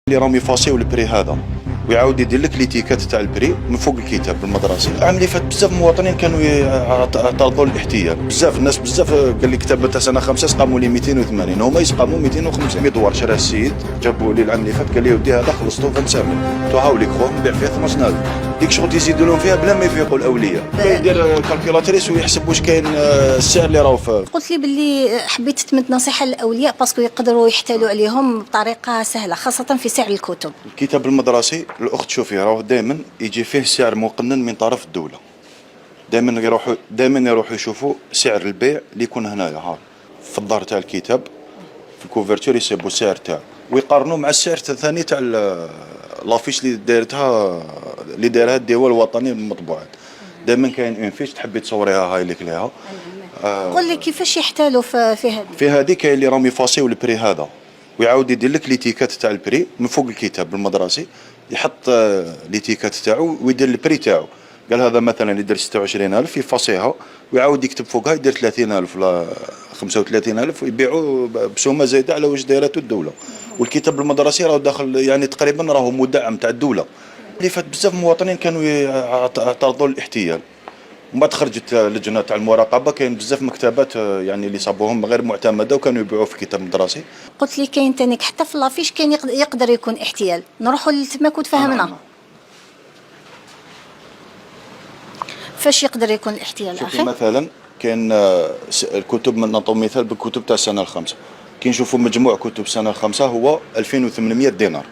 اللي راهم يفاصيو البري هذا ويعاود يدير لك ليتيكات تاع البري من فوق الكتاب المدرسي. العام اللي فات بزاف مواطنين كانوا يعترضوا الاحتيال، بزاف الناس بزاف قال لي كتاب تاع سنه 5 سقاموا لي 280، هما يسقاموا 200 و500 دولار. شراه السيد جابوا لي العام اللي فات قال لي ودي هذا خلصتو 25 تو هاوليك خوه نبيع فيه 12000. ديك شغل يزيدوا لهم فيها بلا ما يفيقوا الاولياء. يدير كالكيلاتريس ويحسب واش كاين السعر اللي راهو فيه. قلت لي باللي حبيت تمد نصيحه للاولياء باسكو يقدروا يحتالوا عليهم بطريقه سهله خاصه في سعر الكتب. الكتاب المدرسي الاخت شوفي راهو دائما يجي فيه سعر مقنن من طرف الدوله. دائما يروحوا يشوفوا سعر البيع اللي يكون هنايا ها في الدار تاع الكتاب في الكوفرتور يسيبوا السعر تاعو ويقارنوا مع السعر الثاني تاع لافيش اللي دارها الدول الوطنيه للمطبوعات. دائما كاين اون فيش تحبي تصوريها هاي لك ليها. قول لي كيفاش يحتالوا في هذه؟ في هذه كاين اللي راهم يفاصيو البري هذا ويعاود يدير لك ليتيكات تاع البري من فوق الكتاب المدرسي، يحط ليتيكات تاعو ويدير البري تاعو. قال هذا مثلا يدير 26000 يفاصيها ويعاود يكتب فوقها يدير 30000 ولا 35000 ويبيعوا بسومه زايده على واش دايرته الدوله. والكتاب المدرسي راه داخل يعني تقريبا راهو مدعم تاع الدوله. اللي فات بزاف مواطنين كانوا يعترضوا الاحتيال، ومن بعد خرجت لجنه تاع المراقبه كاين بزاف مكتبات يعني اللي صابوهم غير معتمده وكانوا يبيعوا في الكتاب المدرسي. قلت لي كاين تانيك حتى في لافيش كاين يقدر يكون احتيال، نروحوا لتما كنت فهمنا. فاش يقدر يكون الاحتيال اخي؟ مثلا كاين الكتب من نعطوا مثال بالكتب تاع السنه الخامسه، كي نشوفوا مجموع كتب السنه الخامسه هو 2800 دينار.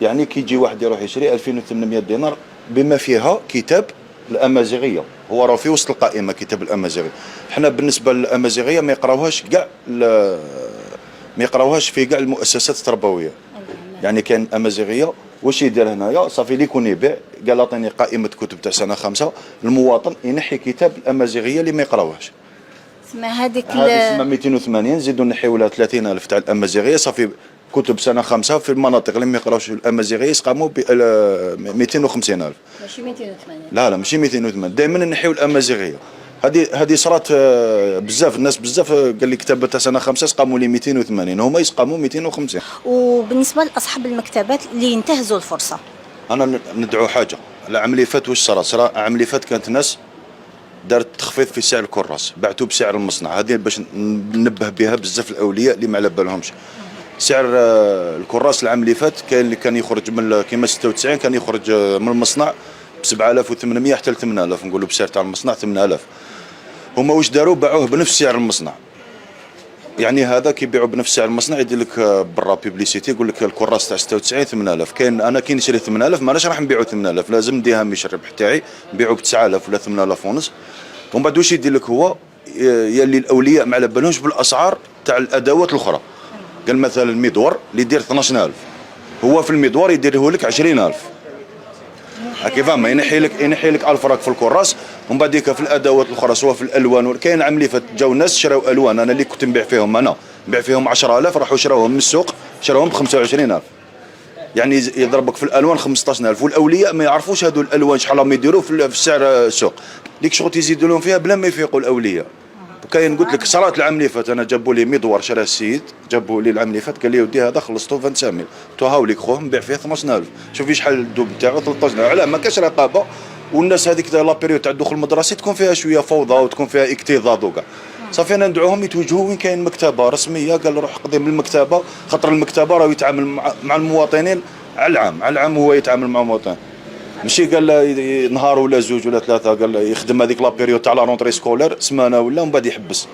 يعني كي يجي واحد يروح يشري 2800 دينار بما فيها كتاب الامازيغيه، هو راه في وسط القائمه كتاب الامازيغيه. حنا بالنسبه للامازيغيه ما يقراوهاش كاع، ما يقراوهاش في كاع المؤسسات التربويه. يعني كان امازيغيه واش يدير هنايا صافي اللي يكون يبيع قال اعطيني قائمه كتب تاع سنه 5، المواطن ينحي كتاب الامازيغيه اللي ما يقراوهاش. تسمى هذيك تسمى 280 نزيدوا نحيوا لها 30000 تاع الامازيغيه صافي كتب سنه 5 في المناطق اللي ما يقراوش الامازيغيه يسقاموا ب 250000. ماشي 280. لا ماشي 280، دائما نحيوا الامازيغيه. هذه صارت بزاف الناس بزاف قال لي كتاب تاع سنه 5 سقاموا لي 280، هما يسقاموا 250. وبالنسبه لاصحاب المكتبات اللي ينتهزوا الفرصه، انا ندعو حاجه. العام اللي فات واش صرا العام اللي فات كانت ناس دارت تخفيض في سعر الكراس بعتوا بسعر المصنع. هذه باش ننبه بها بزاف الاولياء اللي ما على بالهمش. سعر الكراس العام اللي فات كاين اللي كان يخرج من كيما 96 كان يخرج من المصنع ب 7800 حتى ل 8000، نقولوا بسعر تاع المصنع 8000. هما واش داروا باعوه بنفس سعر المصنع. يعني هذا كيبيعوا بنفس سعر المصنع يدير لك برا بيبليسيتي يقول لك الكراس تاع 96 8000. كاين انا كي نشري 8000 ماناش راح نبيعو 8000، لازم ندي هامش الربح تاعي نبيعو ب 9000 ولا 8000 ونص. ومن بعد واش يدير لك هو يلي الاولياء ما على بالهمش بالاسعار تاع الادوات الاخرى. قال مثلا المدور اللي يدير 12000 هو في المدور يديره لك 20000. هاكي فاهمه ينحي لك 1000 راك في الكراس. ومن بعد في الادوات الاخرى سواء في الالوان كاين عام اللي فات جاو ناس شراو الوان انا اللي كنت نبيع فيهم، انا نبيع فيهم 10000 راحوا شراوهم من السوق شراوهم ب 25000. يعني يضربك في الالوان 15000. والاولياء ما يعرفوش هذو الالوان شحال راهم يديروا في سعر السوق. ديك شغل يزيدوا لهم فيها بلا ما يفيقوا الاولياء. وكاين قلت لك صارت العام اللي فات انا جابوا لي مدور شراه السيد جابوا لي العام اللي فات قال لي ودي هذا خلصتو 25000 تو هاوليك خوه نبيع فيه 12000. شوفي شحال الدوب نتاعو 13000. علاه ما كاش رقابه. والناس هذيك لا بيريود تاع الدخول المدرسي تكون فيها شويه فوضى وتكون فيها اكتظاظ وكاع. صافي انا ندعوهم يتوجهوا وين كاين مكتبه رسميه. قال روح قضي من المكتبه خاطر المكتبه راه يتعامل مع المواطنين على العام هو يتعامل مع المواطن. ماشي قال نهار ولا زوج ولا ثلاثه، قال يخدم هذيك لا بيريود تاع لا رونتري سكولير سمانه ولا ومن بعد يحبس.